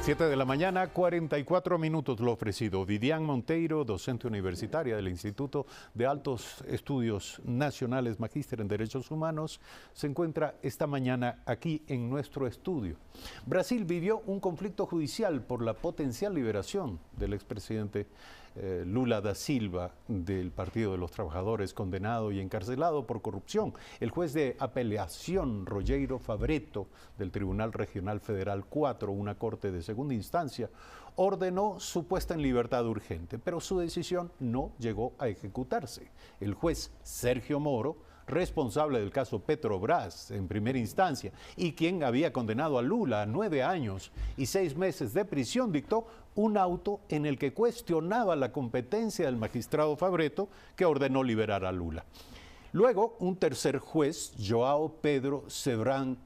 7 de la mañana, 44 minutos, lo ofrecido. Vivian Monteiro, docente universitaria del Instituto de Altos Estudios Nacionales, magíster en Derechos Humanos, se encuentra esta mañana aquí en nuestro estudio. Brasil vivió un conflicto judicial por la potencial liberación del expresidente Lula da Silva del Partido de los Trabajadores, condenado y encarcelado por corrupción. El juez de apelación Rogério Fabretto del Tribunal Regional Federal 4, una corte de segunda instancia, ordenó su puesta en libertad urgente, pero su decisión no llegó a ejecutarse. El juez Sergio Moro, responsable del caso Petrobras en primera instancia y quien había condenado a Lula a 9 años y 6 meses de prisión, dictó un auto en el que cuestionaba la competencia del magistrado Fabretto, que ordenó liberar a Lula. Luego, un tercer juez, João Pedro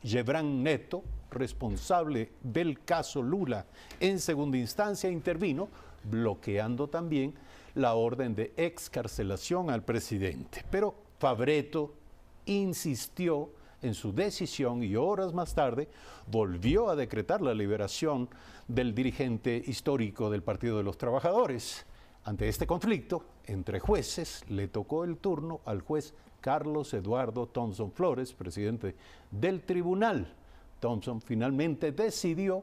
Gebran Neto, responsable del caso Lula en segunda instancia, intervino, bloqueando también la orden de excarcelación al presidente. Pero Fabretto insistió en su decisión y horas más tarde volvió a decretar la liberación del dirigente histórico del Partido de los Trabajadores. Ante este conflicto entre jueces, le tocó el turno al juez Carlos Eduardo Thompson Flores, presidente del tribunal. Thompson finalmente decidió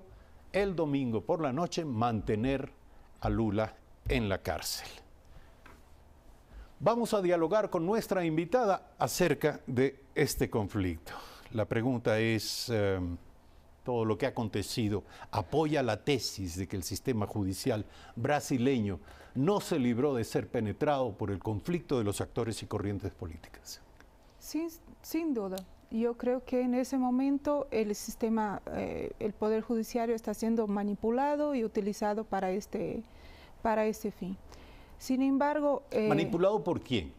el domingo por la noche mantener a Lula en la cárcel. Vamos a dialogar con nuestra invitada acerca de este conflicto. La pregunta es, todo lo que ha acontecido apoya la tesis de que el sistema judicial brasileño no se libró de ser penetrado por el conflicto de los actores y corrientes políticas. Sí, sin duda. Yo creo que en ese momento el sistema, el Poder Judiciario está siendo manipulado y utilizado para este fin. Sin embargo... ¿Manipulado por quién?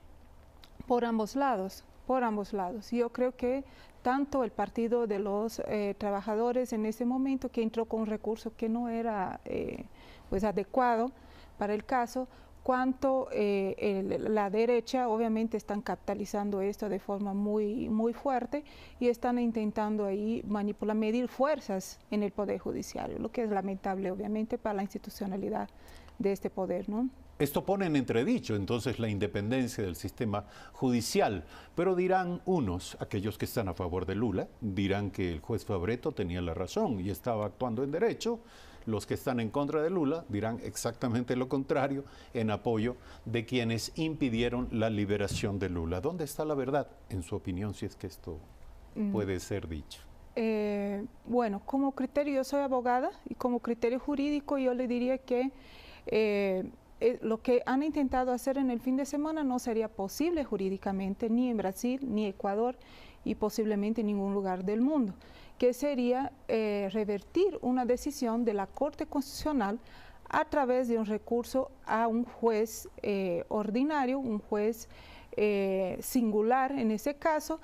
Por ambos lados, por ambos lados. Yo creo que tanto el Partido de los Trabajadores en ese momento, que entró con un recurso que no era pues adecuado para el caso, cuanto la derecha obviamente están capitalizando esto de forma muy fuerte y están intentando ahí manipular, medir fuerzas en el Poder Judiciario, lo que es lamentable obviamente para la institucionalidad de este poder, ¿no? Esto pone en entredicho entonces la independencia del sistema judicial, pero dirán unos, aquellos que están a favor de Lula, dirán que el juez Fabretto tenía la razón y estaba actuando en derecho. Los que están en contra de Lula dirán exactamente lo contrario, en apoyo de quienes impidieron la liberación de Lula. ¿Dónde está la verdad, en su opinión, si es que esto puede ser dicho? Bueno, como criterio, yo soy abogada y como criterio jurídico yo le diría que lo que han intentado hacer en el fin de semana no sería posible jurídicamente ni en Brasil, ni Ecuador y posiblemente en ningún lugar del mundo, que sería revertir una decisión de la Corte Constitucional a través de un recurso a un juez ordinario, un juez singular en ese caso,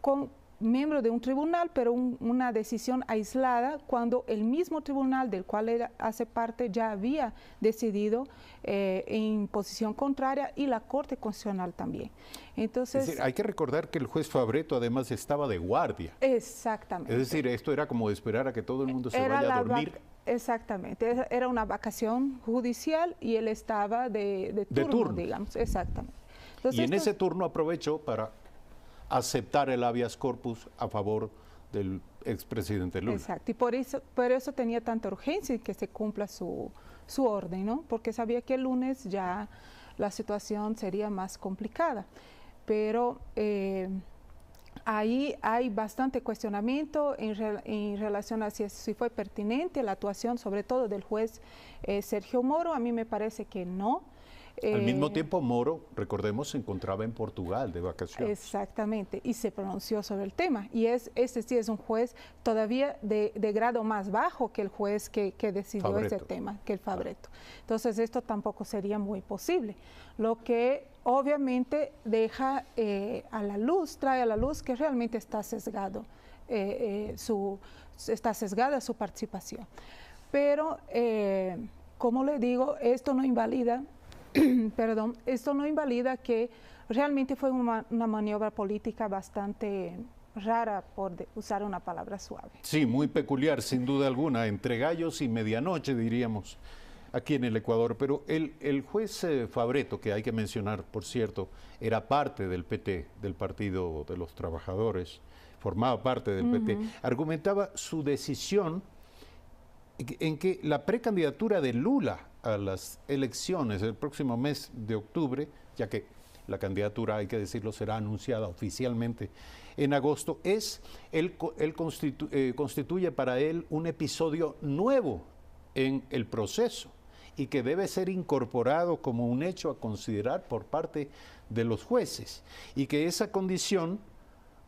con miembro de un tribunal, pero una decisión aislada cuando el mismo tribunal del cual él hace parte ya había decidido en posición contraria y la Corte Constitucional también. Entonces, es decir, hay que recordar que el juez Fabretto además estaba de guardia. Exactamente. Es decir, esto era como de esperar a que todo el mundo se vaya a dormir. Exactamente, era una vacación judicial y él estaba de turno, digamos, exactamente. Entonces, y en ese turno aprovechó para aceptar el habeas corpus a favor del expresidente Lula. Exacto, y por eso tenía tanta urgencia en que se cumpla su orden, ¿no? Porque sabía que el lunes ya la situación sería más complicada. Pero ahí hay bastante cuestionamiento en relación a si fue pertinente la actuación, sobre todo del juez Sergio Moro. A mí me parece que no. Al mismo tiempo, Moro, recordemos, se encontraba en Portugal de vacaciones. Exactamente, y se pronunció sobre el tema. Y este sí es un juez todavía de grado más bajo que el juez que decidió Fabretto. ese tema, que el Fabretto. Entonces, esto tampoco sería muy posible. Lo que obviamente deja trae a la luz que realmente está sesgado, está sesgada su participación. Pero, como le digo, esto no invalida esto no invalida que realmente fue una maniobra política bastante rara, por usar una palabra suave. Sí, muy peculiar, sin duda alguna, entre gallos y medianoche, diríamos, aquí en el Ecuador. Pero el juez Fabretto, que hay que mencionar, por cierto, era parte del PT, del Partido de los Trabajadores, formaba parte del PT, argumentaba su decisión en que la precandidatura de Lula a las elecciones del próximo mes de octubre, ya que la candidatura, hay que decirlo, será anunciada oficialmente en agosto, constituye para él un episodio nuevo en el proceso y que debe ser incorporado como un hecho a considerar por parte de los jueces, y que esa condición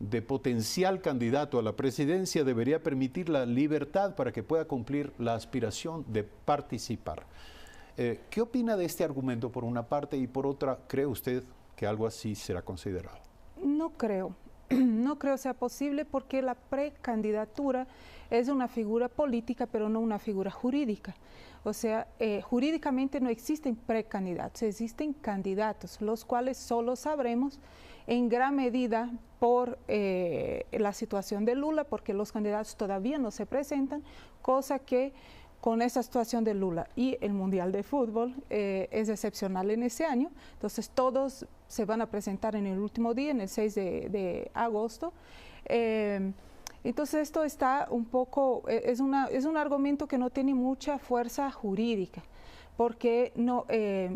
de potencial candidato a la presidencia debería permitir la libertad para que pueda cumplir la aspiración de participar. ¿Qué opina de este argumento por una parte, y por otra, cree usted que algo así será considerado? No creo. No creo sea posible, porque la precandidatura es una figura política, pero no una figura jurídica. O sea, jurídicamente no existen precandidatos, existen candidatos, los cuales solo sabremos en gran medida por la situación de Lula, porque los candidatos todavía no se presentan, cosa que con esa situación de Lula y el Mundial de Fútbol es excepcional en ese año. Entonces todos se van a presentar en el último día, en el 6 de agosto. Entonces esto está un poco, es un argumento que no tiene mucha fuerza jurídica, porque no,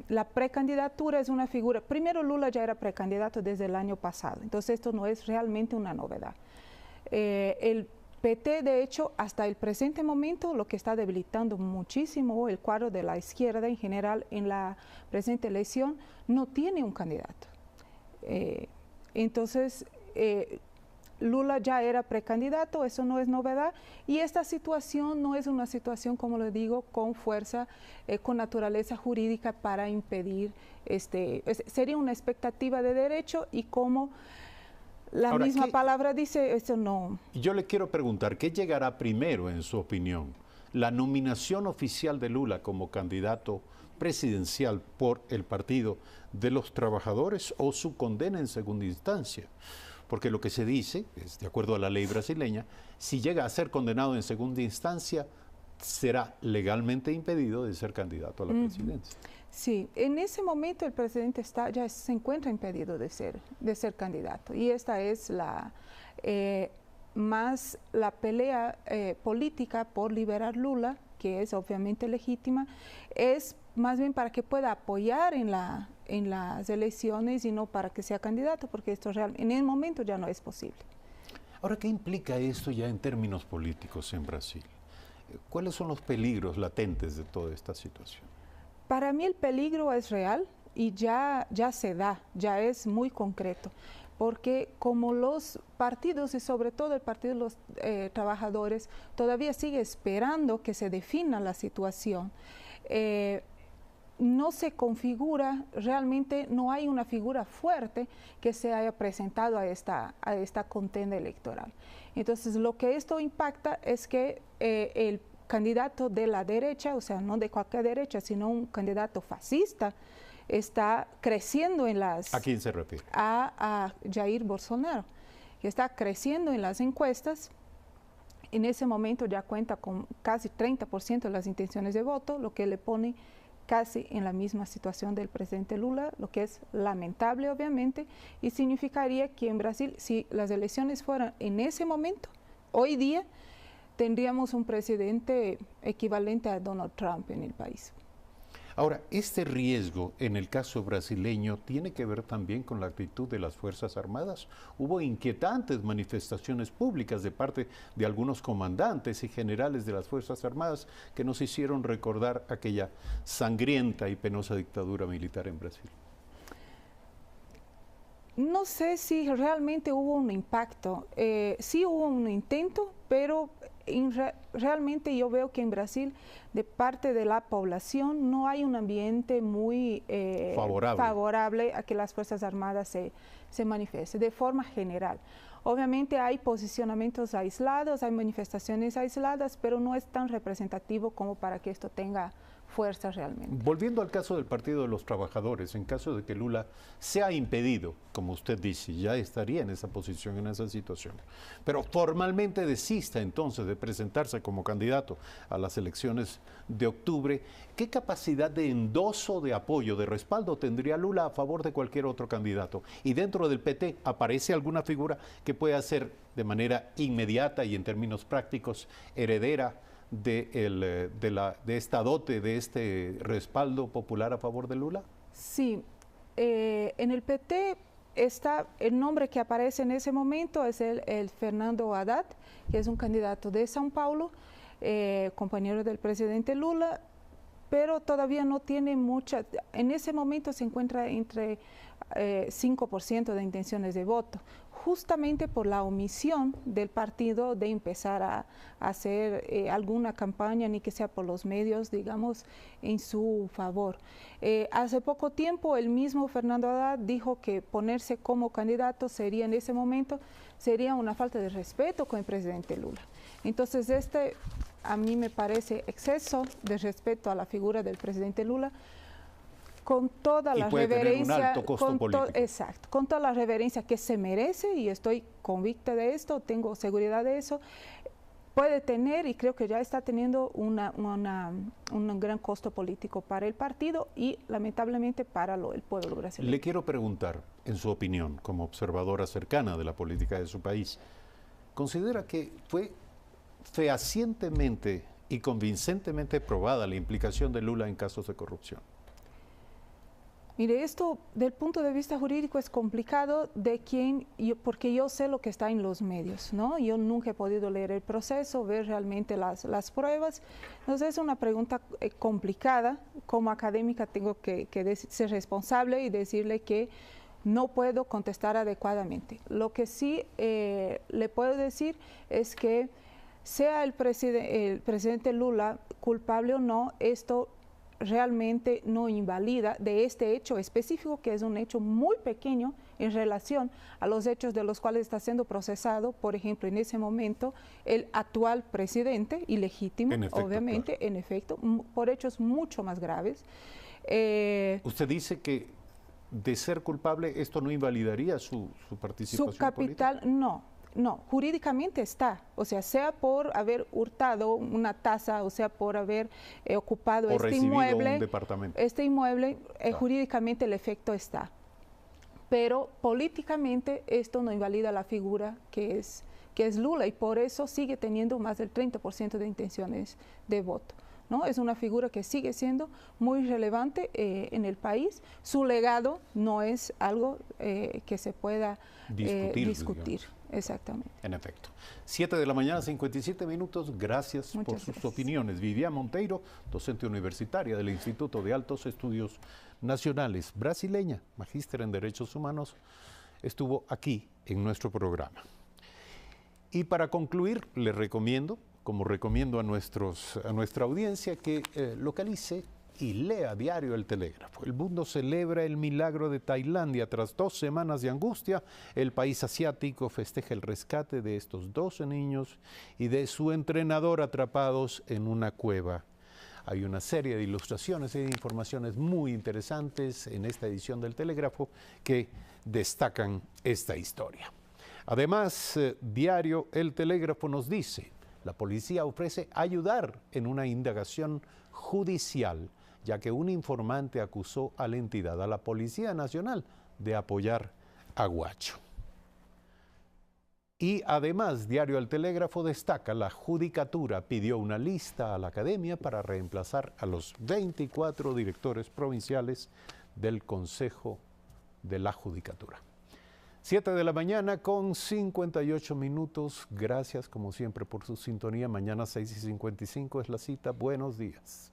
la precandidatura es una figura. Primero, Lula ya era precandidato desde el año pasado, entonces esto no es realmente una novedad. El PT, de hecho, hasta el presente momento, lo que está debilitando muchísimo el cuadro de la izquierda en general en la presente elección, no tiene un candidato. Entonces, Lula ya era precandidato, eso no es novedad, y esta situación no es una situación, como le digo, con fuerza, con naturaleza jurídica para impedir, sería una expectativa de derecho, y como la misma palabra dice, esto no. Yo le quiero preguntar, ¿qué llegará primero, en su opinión? ¿La nominación oficial de Lula como candidato presidencial por el Partido de los Trabajadores, o su condena en segunda instancia? Porque lo que se dice, es de acuerdo a la ley brasileña, si llega a ser condenado en segunda instancia, será legalmente impedido de ser candidato a la presidencia. Sí, en ese momento el presidente ya se encuentra impedido de ser candidato, y esta es más la pelea política por liberar Lula, que es obviamente legítima, es más bien para que pueda apoyar en las elecciones y no para que sea candidato, porque esto en el momento ya no es posible. Ahora, ¿qué implica esto ya en términos políticos en Brasil? ¿Cuáles son los peligros latentes de toda esta situación? Para mí el peligro es real y ya se da, ya es muy concreto, porque como los partidos, y sobre todo el Partido de los Trabajadores, todavía sigue esperando que se defina la situación, no se configura, realmente no hay una figura fuerte que se haya presentado a esta contienda electoral. Entonces, lo que esto impacta es que el candidato de la derecha, o sea, no de cualquier derecha, sino un candidato fascista, está creciendo en las... ¿A quién se refiere? A Jair Bolsonaro, que está creciendo en las encuestas. En ese momento ya cuenta con casi 30% de las intenciones de voto, lo que le pone casi en la misma situación del presidente Lula, lo que es lamentable, obviamente, y significaría que en Brasil, si las elecciones fueran en ese momento, hoy día, tendríamos un presidente equivalente a Donald Trump en el país. Ahora, este riesgo en el caso brasileño tiene que ver también con la actitud de las Fuerzas Armadas. Hubo inquietantes manifestaciones públicas de parte de algunos comandantes y generales de las Fuerzas Armadas que nos hicieron recordar aquella sangrienta y penosa dictadura militar en Brasil. No sé si realmente hubo un impacto. Sí hubo un intento, pero realmente yo veo que en Brasil, de parte de la población, no hay un ambiente muy favorable a que las Fuerzas Armadas se manifiesten de forma general. Obviamente hay posicionamientos aislados, hay manifestaciones aisladas, pero no es tan representativo como para que esto tenga fuerza realmente. Volviendo al caso del Partido de los Trabajadores, en caso de que Lula sea impedido, como usted dice, ya estaría en esa posición, en esa situación, pero formalmente desista entonces de presentarse como candidato a las elecciones de octubre, ¿qué capacidad de endoso, de apoyo, de respaldo tendría Lula a favor de cualquier otro candidato? Y dentro del PT, ¿aparece alguna figura que pueda ser de manera inmediata y en términos prácticos heredera de esta dote, de este respaldo popular a favor de Lula? Sí, en el PT está el nombre que aparece en ese momento es el Fernando Haddad, que es un candidato de São Paulo, compañero del presidente Lula, pero todavía no tiene mucha, en ese momento se encuentra entre 5% de intenciones de voto, justamente por la omisión del partido de empezar a hacer alguna campaña, ni que sea por los medios, digamos, en su favor. Hace poco tiempo el mismo Fernando Haddad dijo que ponerse como candidato sería en ese momento, sería una falta de respeto con el presidente Lula. Entonces a mí me parece exceso de respeto a la figura del presidente Lula, con toda la reverencia, exacto, con toda la reverencia que se merece, y estoy convicta de esto, tengo seguridad de eso, puede tener y creo que ya está teniendo un gran costo político para el partido y lamentablemente para el pueblo brasileño. Le quiero preguntar, en su opinión, como observadora cercana de la política de su país, ¿considera que fue fehacientemente y convincentemente probada la implicación de Lula en casos de corrupción? Mire, esto del punto de vista jurídico es complicado porque yo sé lo que está en los medios, ¿no? Yo nunca he podido leer el proceso, ver realmente las pruebas. Entonces es una pregunta complicada. Como académica tengo que ser responsable y decirle que no puedo contestar adecuadamente. Lo que sí le puedo decir es que sea el presidente Lula culpable o no, esto realmente no invalida de este hecho específico, que es un hecho muy pequeño en relación a los hechos de los cuales está siendo procesado, por ejemplo, en ese momento, el actual presidente, ilegítimo, obviamente, claro, en efecto, por hechos mucho más graves. Usted dice que de ser culpable esto no invalidaría su participación su capital política. No, jurídicamente está, o sea por haber hurtado una tasa, o sea por haber ocupado este inmueble, un departamento. Claro, jurídicamente el efecto está, pero políticamente esto no invalida la figura que es Lula, y por eso sigue teniendo más del 30% de intenciones de voto, ¿no? Es una figura que sigue siendo muy relevante en el país. Su legado no es algo que se pueda discutir. Exactamente. En efecto. 7 de la mañana, 57 minutos. Gracias por sus opiniones. Vivian Monteiro, docente universitaria del Instituto de Altos Estudios Nacionales, brasileña, magíster en Derechos Humanos, estuvo aquí en nuestro programa. Y para concluir, le recomiendo, como recomiendo a nuestra audiencia, que localice y lea diario El Telégrafo. El mundo celebra el milagro de Tailandia. Tras 2 semanas de angustia, el país asiático festeja el rescate de estos 12 niños y de su entrenador atrapados en una cueva. Hay una serie de ilustraciones y de informaciones muy interesantes en esta edición del Telégrafo que destacan esta historia. Además, diario El Telégrafo nos dice: la policía ofrece ayudar en una indagación judicial, ya que un informante acusó a la entidad, a la Policía Nacional, de apoyar a Guacho. Y además, diario El Telégrafo destaca: la Judicatura pidió una lista a la Academia para reemplazar a los 24 directores provinciales del Consejo de la Judicatura. 7 de la mañana con 58 minutos. Gracias como siempre por su sintonía. Mañana 6:55 es la cita. Buenos días.